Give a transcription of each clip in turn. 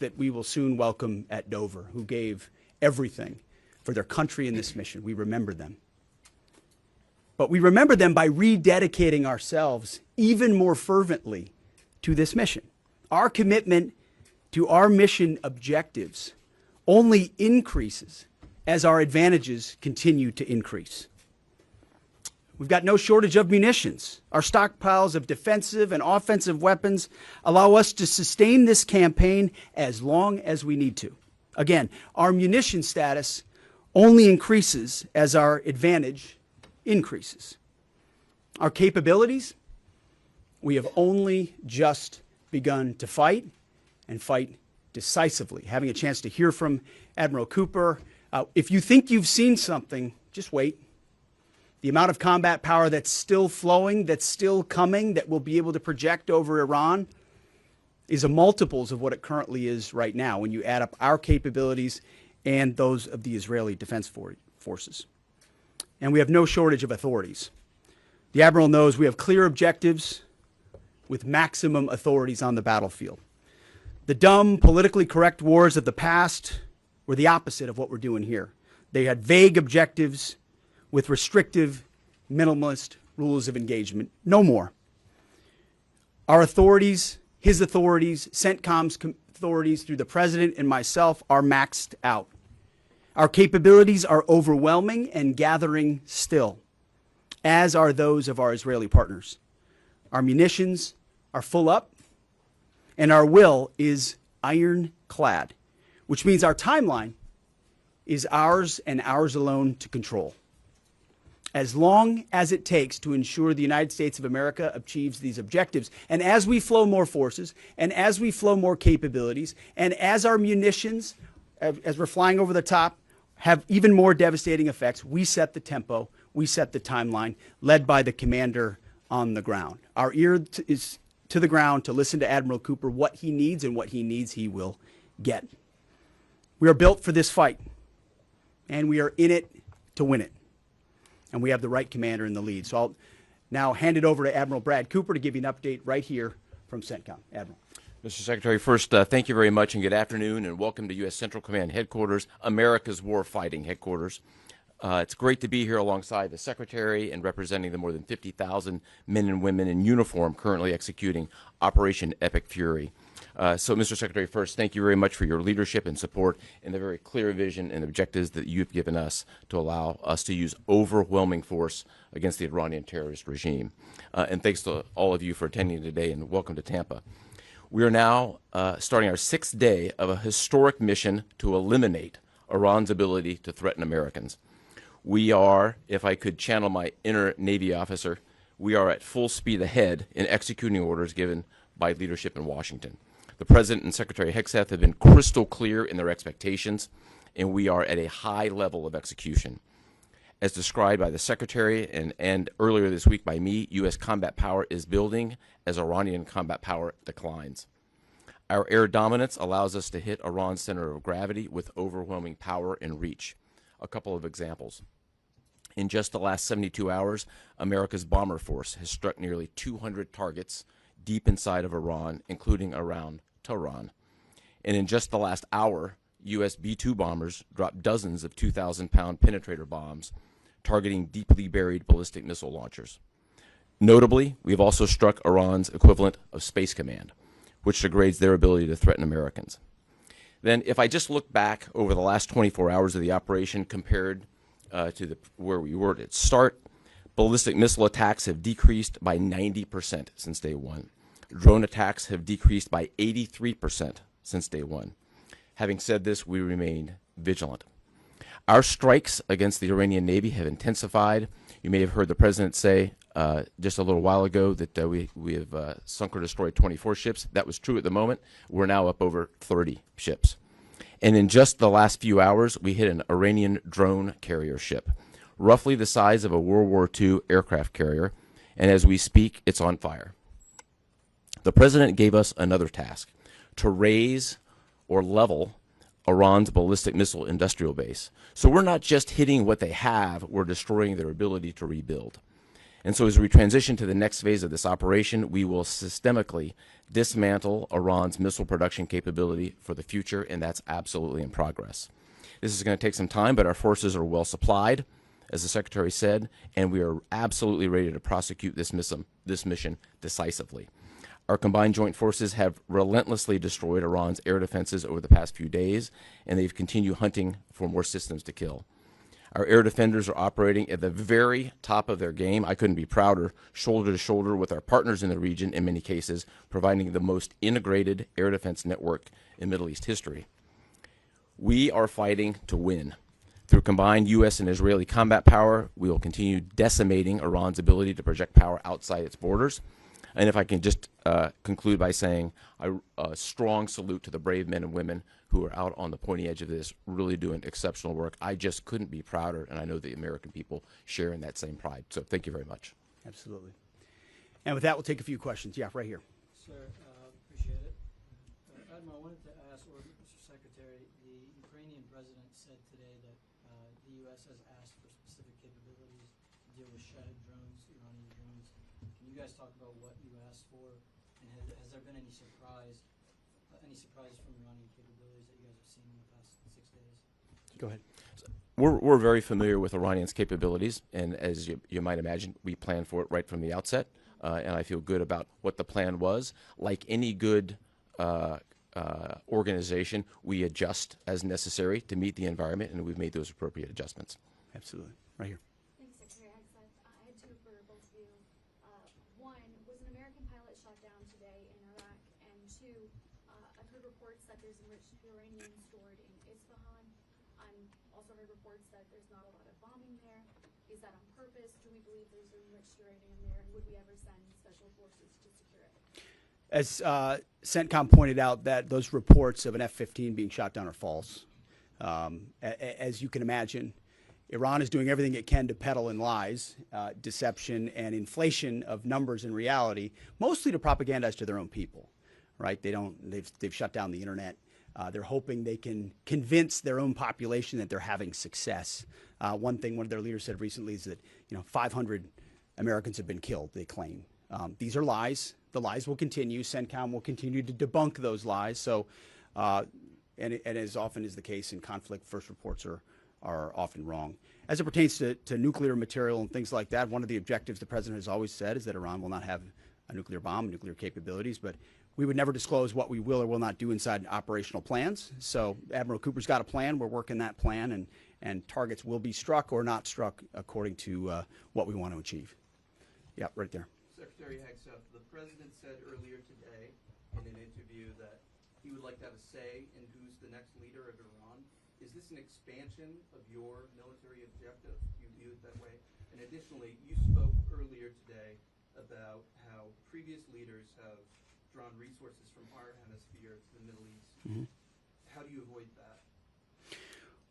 that we will soon welcome at Dover, who gave everything for their country in this mission. We remember them. But we remember them by rededicating ourselves even more fervently to this mission. Our commitment to our mission objectives only increases as our advantages continue to increase. We've got no shortage of munitions. Our stockpiles of defensive and offensive weapons allow us to sustain this campaign as long as we need to. Again, our munition status only increases as our advantage increases. Our capabilities, we have only just begun to fight and fight decisively. Having a chance to hear from Admiral Cooper. If you think you've seen something, just wait. The amount of combat power that's still flowing, that's still coming, that we'll be able to project over Iran is a multiples of what it currently is right now when you add up our capabilities and those of the Israeli Defense Forces. And we have no shortage of authorities. The Admiral knows we have clear objectives with maximum authorities on the battlefield. The dumb, politically correct wars of the past were the opposite of what we're doing here. They had vague objectives with restrictive, minimalist rules of engagement. No more. Our authorities, his authorities, CENTCOM's authorities through the President and myself are maxed out. Our capabilities are overwhelming and gathering still, as are those of our Israeli partners. Our munitions are full up, and our will is ironclad, which means our timeline is ours and ours alone to control. As long as it takes to ensure the United States of America achieves these objectives, and as we flow more forces, and as we flow more capabilities, and as our munitions, as we're flying over the top, have even more devastating effects, we set the tempo, we set the timeline, led by the commander on the ground. Our ear is to the ground to listen to Admiral Cooper. What he needs and what he needs, he will get. We are built for this fight, and we are in it to win it. And we have the right commander in the lead. So I'll now hand it over to Admiral Brad Cooper to give you an update right here from CENTCOM. Admiral. Mr. Secretary, first, thank you very much and good afternoon, and welcome to U.S. Central Command Headquarters, America's Warfighting Headquarters. It's great to be here alongside the Secretary and representing the more than 50,000 men and women in uniform currently executing Operation Epic Fury. So, Mr. Secretary, first, thank you very much for your leadership and support and the very clear vision and objectives that you've given us to allow us to use overwhelming force against the Iranian terrorist regime. And thanks to all of you for attending today, and welcome to Tampa. We are now starting our 6th day of a historic mission to eliminate Iran's ability to threaten Americans. We are, if I could channel my inner Navy officer, we are at full speed ahead in executing orders given by leadership in Washington. The President and Secretary Hegseth have been crystal clear in their expectations, and we are at a high level of execution. As described by the Secretary and earlier this week by me, U.S. combat power is building as Iranian combat power declines. Our air dominance allows us to hit Iran's center of gravity with overwhelming power and reach. A couple of examples. In just the last 72 hours, America's bomber force has struck nearly 200 targets deep inside of Iran, including around Tehran. And in just the last hour, U.S. B-2 bombers dropped dozens of 2,000-pound penetrator bombs targeting deeply buried ballistic missile launchers. Notably, we have also struck Iran's equivalent of Space Command, which degrades their ability to threaten Americans. Then, if I just look back over the last 24 hours of the operation compared to where we were at its start, ballistic missile attacks have decreased by 90% since day one. Drone attacks have decreased by 83% since day one. Having said this, we remain vigilant. Our strikes against the Iranian Navy have intensified. You may have heard the President say just a little while ago that we have sunk or destroyed 24 ships. That was true at the moment. We're now up over 30 ships. And in just the last few hours, we hit an Iranian drone carrier ship, roughly the size of a World War II aircraft carrier, and as we speak, it's on fire. The President gave us another task, to raise or level Iran's ballistic missile industrial base. So we're not just hitting what they have, we're destroying their ability to rebuild. And so as we transition to the next phase of this operation, we will systemically dismantle Iran's missile production capability for the future, and that's absolutely in progress. This is going to take some time, but our forces are well supplied, as the Secretary said, and we are absolutely ready to prosecute this mission decisively. Our combined joint forces have relentlessly destroyed Iran's air defenses over the past few days, and they've continued hunting for more systems to kill. Our air defenders are operating at the very top of their game. I couldn't be prouder, shoulder to shoulder with our partners in the region in many cases, providing the most integrated air defense network in Middle East history. We are fighting to win. Through combined U.S. and Israeli combat power, we will continue decimating Iran's ability to project power outside its borders. And if I can just conclude by saying a strong salute to the brave men and women who are out on the pointy edge of this, really doing exceptional work. I just couldn't be prouder, and I know the American people share in that same pride. So thank you very much. Absolutely. And with that, we'll take a few questions. Yeah, right here. Sir, appreciate it. Admiral, I wanted to ask, or Mr. Secretary, the Ukrainian president said today that the U.S. has asked for specific capabilities to deal with Shahid drones, Iranian drones. Can you guys talk about what you asked for, and has there been any surprises from Iranian capabilities that you guys have seen in the past 6 days? Go ahead. We're very familiar with Iranian's capabilities, and as you might imagine, we planned for it right from the outset, and I feel good about what the plan was. Like any good organization, we adjust as necessary to meet the environment, and we've made those appropriate adjustments. Absolutely. Right here. Thanks, Secretary Hegseth. I had two for both of you. One, was an American pilot shot down today in Iraq? And two, I've heard reports that there's enriched uranium stored in Isfahan. Also heard reports that there's not a lot of bombing there. Is that on purpose? Do we believe there's enriched uranium there? And would we ever send special forces to secure it? As CENTCOM pointed out, that those reports of an F-15 being shot down are false. As you can imagine, Iran is doing everything it can to peddle in lies, deception, and inflation of numbers in reality, mostly to propagandize to their own people, right? They've shut down the internet. They're hoping they can convince their own population that they're having success. One thing one of their leaders said recently is that 500 Americans have been killed, they claim. These are lies. The lies will continue. CENTCOM will continue to debunk those lies. So, and as often is the case in conflict, first reports are often wrong. As it pertains to nuclear material and things like that, one of the objectives the president has always said is that Iran will not have a nuclear bomb, nuclear capabilities, but we would never disclose what we will or will not do inside operational plans. So Admiral Cooper's got a plan. We're working that plan, and targets will be struck or not struck according to what we want to achieve. Yeah, right there. Secretary Hegseth, the president said earlier today in an interview that he would like to have a say in who's the next leader of Iran. Is this an expansion of your military objective? You view it that way? And additionally, you spoke earlier today about how previous leaders have drawn resources from our hemisphere to the Middle East. Mm-hmm. How do you avoid that?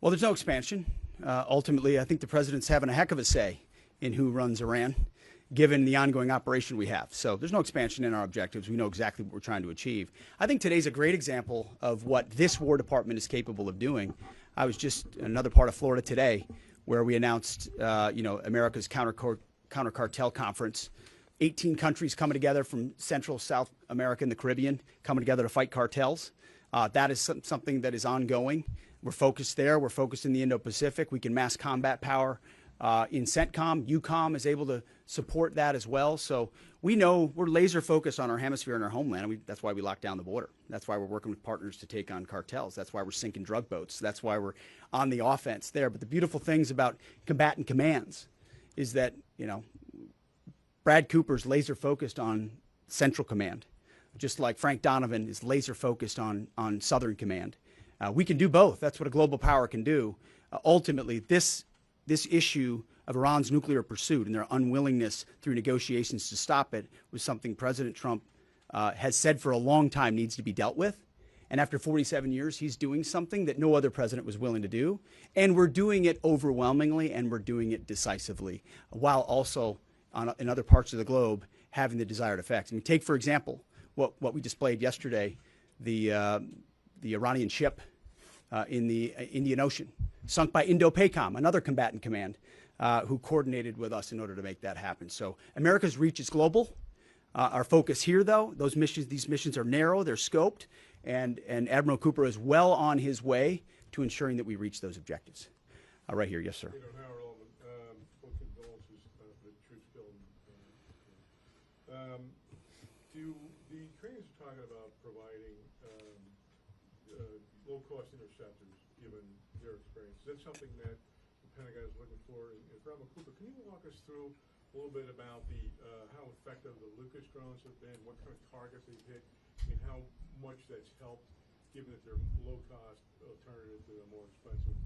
Well, there's no expansion. Ultimately, I think the president's having a heck of a say in who runs Iran, given the ongoing operation we have. So there's no expansion in our objectives. We know exactly what we're trying to achieve. I think today's a great example of what this War Department is capable of doing. I was just in another part of Florida today where we announced, America's counter cartel conference. 18 countries coming together from Central, South America, and the Caribbean, coming together to fight cartels. That is something that is ongoing. We're focused there. We're focused in the Indo-Pacific. We can mass combat power in CENTCOM. EUCOM is able to support that as well. So we know we're laser focused on our hemisphere and our homeland. That's why we locked down the border. That's why we're working with partners to take on cartels. That's why we're sinking drug boats. That's why we're on the offense there. But the beautiful things about combatant commands is that, Brad Cooper's laser focused on Central Command, just like Frank Donovan is laser focused on Southern Command. We can do both. That's what a global power can do. Ultimately, this issue of Iran's nuclear pursuit and their unwillingness through negotiations to stop it was something President Trump has said for a long time needs to be dealt with. And after 47 years, he's doing something that no other president was willing to do. And we're doing it overwhelmingly, and we're doing it decisively, while also in other parts of the globe having the desired effects. I mean, take, for example, what we displayed yesterday, the Iranian ship in the Indian Ocean, sunk by Indo-PACOM, another combatant command. who coordinated with us in order to make that happen. So America's reach is global. Our focus here, though, these missions are narrow, they're scoped, and Admiral Cooper is well on his way to ensuring that we reach those objectives. Right here, yes, sir. Howard Ullman, both condolences for the troops killed. The Ukrainians are talking about providing low-cost interceptors, given their experience. Is that something that the Pentagon is looking for? And Admiral Cooper, can you walk us through a little bit about how effective the Lucas drones have been, what kind of targets they've hit, and how much that's helped, given that they're low-cost alternative to the more expensive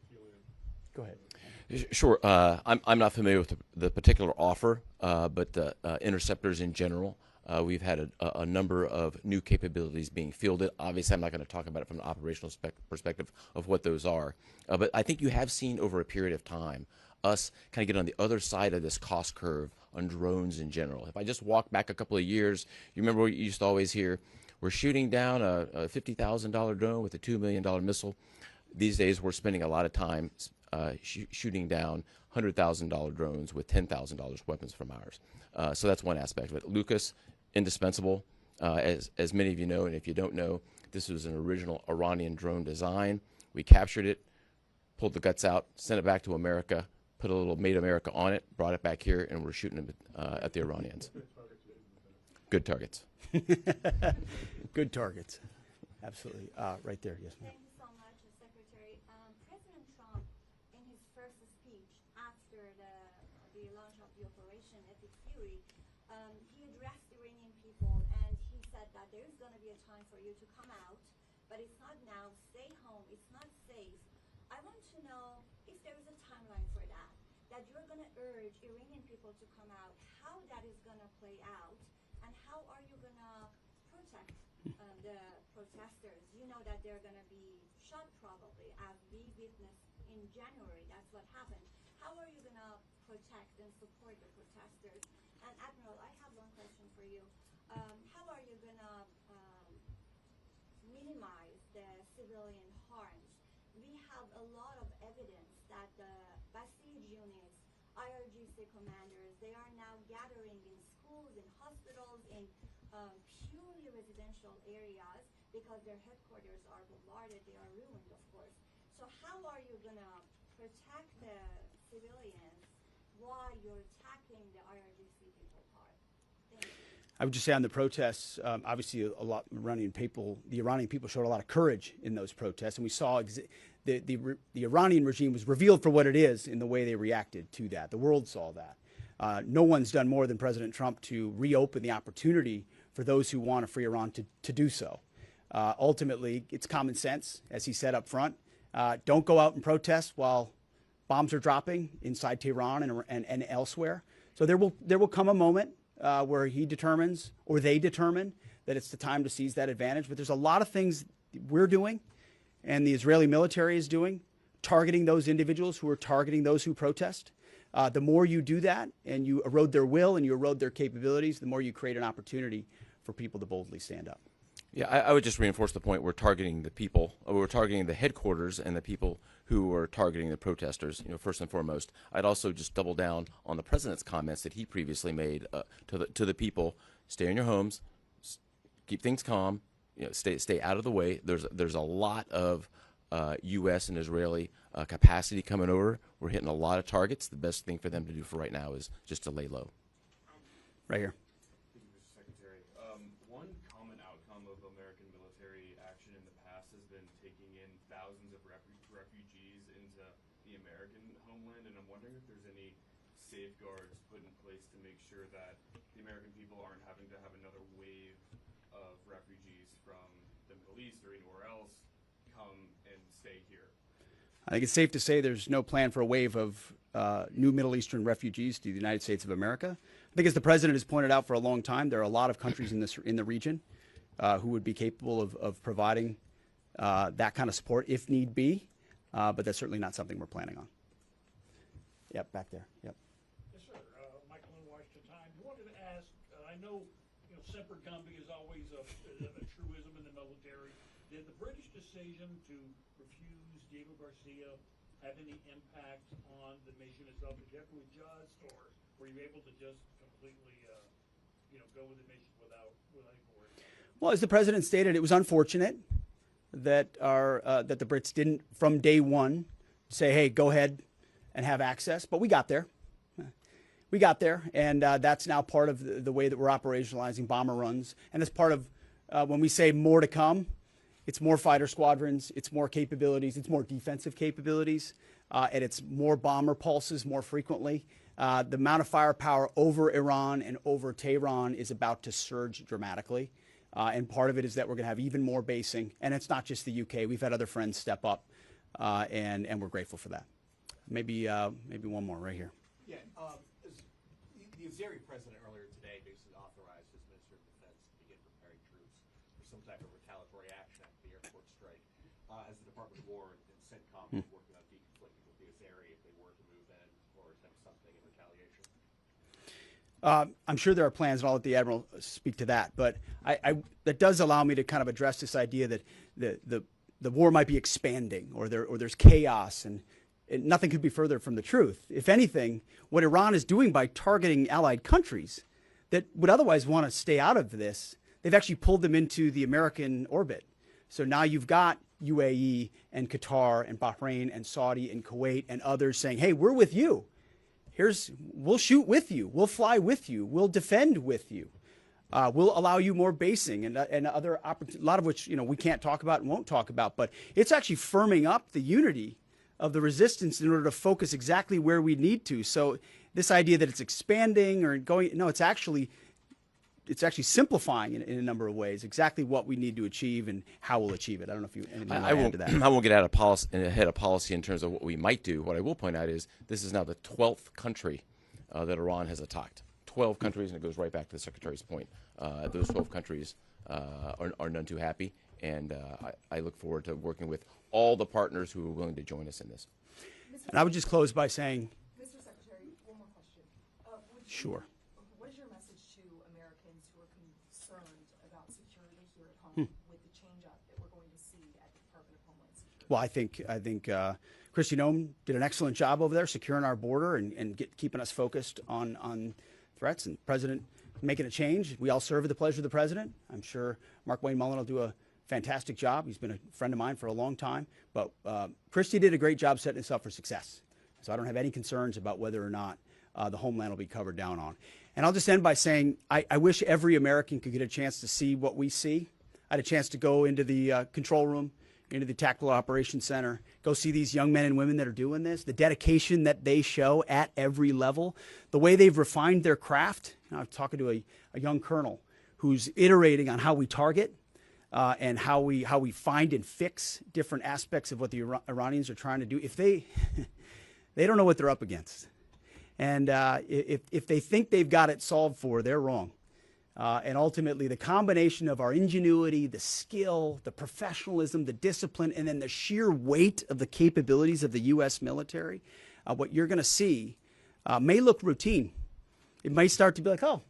helium? Go ahead. Sure. I'm not familiar with the particular offer, but interceptors in general. We've had a number of new capabilities being fielded. Obviously, I'm not going to talk about it from an operational perspective of what those are. But I think you have seen over a period of time us kind of get on the other side of this cost curve on drones in general. If I just walk back a couple of years, you remember what you used to always hear, we're shooting down a $50,000 drone with a $2 million missile. These days, we're spending a lot of time shooting down $100,000 drones with $10,000 weapons from ours. So that's one aspect of it. Lucas, indispensable. As many of you know, and if you don't know, this was an original Iranian drone design. We captured it, pulled the guts out, sent it back to America, put a little Made America on it, brought it back here, and we're shooting them at the Iranians. Good targets. Good targets. Absolutely. Right there, yes, ma'am. Thank you so much, Secretary. President Trump, in his first speech after the launch of the operation Epic Fury, he addressed Iranian people and he said that there is going to be a time for you to come out, but it's not now. Stay home. It's not safe. I want to know if there is a timeline for that you're going to urge Iranian people to come out, how that is going to play out, and how are you going to protect the protesters? You know that they're going to be shot probably, as we witnessed in January. That's what happened. How are you going to protect and support the protesters? And Admiral, I have one question for you. How are you going to minimize the civilian harms? We have a lot of evidence that the Basij units, IRGC commanders, they are now gathering in schools, in hospitals, in purely residential areas because their headquarters are bombarded, they are ruined, of course. So how are you going to protect the civilians while you're attacking the IRGC people part? Thank you. I would just say on the protests, obviously the Iranian people showed a lot of courage in those protests, and we saw the Iranian regime was revealed for what it is in the way they reacted to that. The world saw that. No one's done more than President Trump to reopen the opportunity for those who want a free Iran to do so. Ultimately, it's common sense, as he said up front. Don't go out and protest while bombs are dropping inside Tehran and elsewhere. So there will come a moment where he determines, or they determine, that it's the time to seize that advantage. But there's a lot of things we're doing and the Israeli military is doing, targeting those individuals who are targeting those who protest. The more you do that and you erode their will and you erode their capabilities, the more you create an opportunity for people to boldly stand up. Yeah, I would just reinforce the point. We're targeting the people. We're targeting the headquarters and the people who are targeting the protesters, first and foremost. I'd also just double down on the president's comments that he previously made to the people. Stay in your homes, keep things calm, stay out of the way. There's a lot of U.S. and Israeli capacity coming over. We're hitting a lot of targets. The best thing for them to do for right now is just to lay low. Right here. Thank you, Mr. Secretary. One common outcome of American military action in the past has been taking in thousands of refugees into the American homeland, and I'm wondering if there's any safeguards put in place to make sure that the American people aren't having to have another wave of refugees from the Middle East or anywhere else come and stay here. I think it's safe to say there's no plan for a wave of new Middle Eastern refugees to the United States of America. I think, as the president has pointed out for a long time, there are a lot of countries in the region who would be capable of providing that kind of support if need be, but that's certainly not something we're planning on. Yep, back there. Yep. Yes, sir. Michael in Washington Times. I wanted to ask, I know semper gumby is always a truism in the military. Did the British decision to refuse Diego Garcia have any impact on the mission itself? Did you have to adjust, or were you able to just completely, go with the mission without any worry? Well, as the president stated, it was unfortunate that that the Brits didn't, from day one, say, "Hey, go ahead and have access." But we got there. We got there, and that's now part of the way that we're operationalizing bomber runs. And it's part of when we say more to come. It's more fighter squadrons, it's more capabilities, it's more defensive capabilities, and it's more bomber pulses more frequently. The amount of firepower over Iran and over Tehran is about to surge dramatically. And part of it is that we're going to have even more basing. And it's not just the UK. We've had other friends step up, and we're grateful for that. Maybe one more right here. Yeah, the Azeri president earlier today basically authorized his Minister of Defense to begin preparing troops for some type of retaliatory action after the airport strike. As the Department of War and CENTCOM is working on deconflicting with the Azeri if they were to move in or attempt something in retaliation. I'm sure there are plans, and I'll let the Admiral speak to that. But that does allow me to kind of address this idea that the war might be expanding, or there's chaos, and nothing could be further from the truth. If anything, what Iran is doing by targeting allied countries that would otherwise want to stay out of this, they've actually pulled them into the American orbit. So now you've got UAE and Qatar and Bahrain and Saudi and Kuwait and others saying, "Hey, we're with you. We'll shoot with you. We'll fly with you. We'll defend with you. We'll allow you more basing and other opportunities, a lot of which we can't talk about and won't talk about." But it's actually firming up the unity of the resistance in order to focus exactly where we need to. So this idea that it's expanding or going, no, it's actually simplifying in a number of ways exactly what we need to achieve and how we'll achieve it. I don't know if you anything you want to add to that. I won't get ahead of policy in terms of what we might do. What I will point out is this is now the 12th country that Iran has attacked. 12 countries, and it goes right back to the Secretary's point. Those 12 countries are none too happy, and I look forward to working with all the partners who are willing to join us in this. And I would just close by saying, Mr. Secretary, one more question. Sure. What is your message to Americans who are concerned about security here at home with the change-up that we're going to see at the Department of Homeland Security? Well, I think Kristi Noem did an excellent job over there securing our border and keeping us focused on threats, and the President making a change. We all serve at the pleasure of the President. I'm sure Mark Wayne Mullen will do a fantastic job. He's been a friend of mine for a long time. But Kristi did a great job setting us up for success. So I don't have any concerns about whether or not the homeland will be covered down on. And I'll just end by saying I wish every American could get a chance to see what we see. I had a chance to go into the control room, into the Tactical Operations Center, go see these young men and women that are doing this, the dedication that they show at every level, the way they've refined their craft. I was talking to a young colonel who's iterating on how we target and how we find and fix different aspects of what the Iranians are trying to do. If they don't know what they're up against, and if they think they've got it solved for, they're wrong. And ultimately, the combination of our ingenuity, the skill, the professionalism, the discipline, and then the sheer weight of the capabilities of the U.S. military, what you're going to see may look routine. It may start to be like, oh,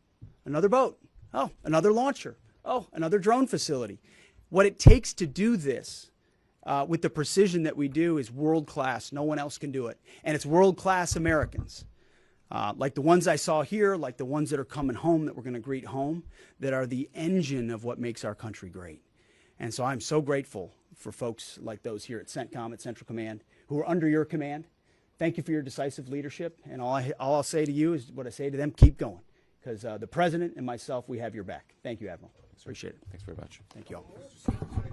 another boat. Oh, another launcher. Oh, another drone facility. What it takes to do this with the precision that we do is world-class. No one else can do it. And it's world-class Americans. Like the ones I saw here, like the ones that are coming home that we're going to greet home, that are the engine of what makes our country great. And so I'm so grateful for folks like those here at CENTCOM, at Central Command, who are under your command. Thank you for your decisive leadership. And all I'll say to you is what I say to them, keep going. Because the President and myself, we have your back. Thank you, Admiral. Appreciate it. Thanks very much. Thank you all.